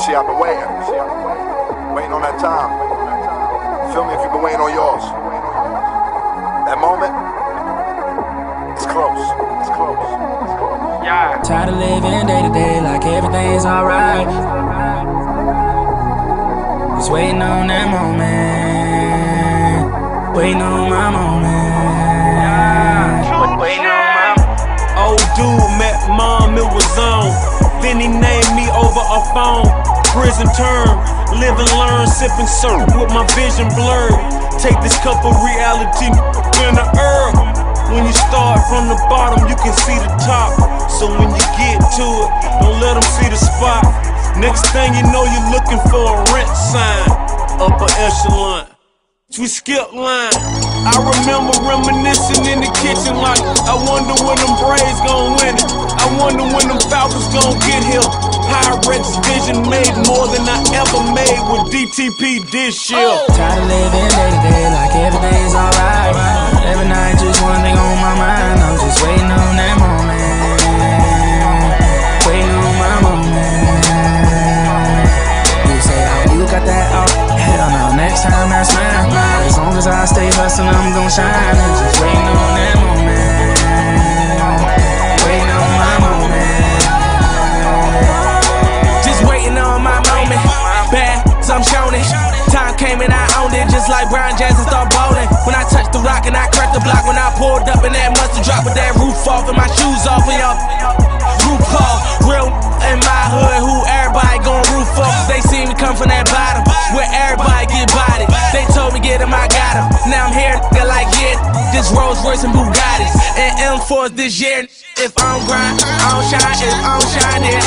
See, I've been waiting. Waiting on that time. Feel me if you've been waiting on yours. That moment, it's close. It's close. It's close. Yeah. Tired of living day to day like everything's alright. Just waiting on that moment. Waiting on my moment. Yeah. Waiting on my Old dude met mom, it was on. Then he named me over a phone. Prison term, live and learn, sip and serve with my vision blurred. Take this cup of reality in the herb. When you start from the bottom, you can see the top. So when you get to it, don't let them see the spot. Next thing you know, you're looking for a rent sign. Upper echelon, we skip line. I remember reminiscing in the kitchen like, I wonder when them Braves gon' win it. I wonder when them Falcons gon' get here. Pirates vision made more than I ever made with DTP this year. Tired of living day to day like everything's alright. Every night just one thing on my mind. I'm just waiting on that moment. Waiting on my moment. You say, oh, you got that? Oh, hell no, next time that's mine. As long as I stay hustling, I'm gon' shine. I'm just waiting on that moment. Waiting on my moment. Just waiting on my moment. Bad, so I'm showing it. Time came and I owned it, just like Brian Johnson start bowling. When I touched the rock and I cracked the block, when I pulled up and that mustard drop with that roof off and my shoes off and y'all roof off. Real in my hood, who everybody gon' roof off. They see me come from that bottom, where everybody get bodied. They told me get him, I got him. Now I'm here, they're like, yeah, this Rolls Royce and Bugattis and M4s this year. If I don't grind, I don't shine. If I don't shine, then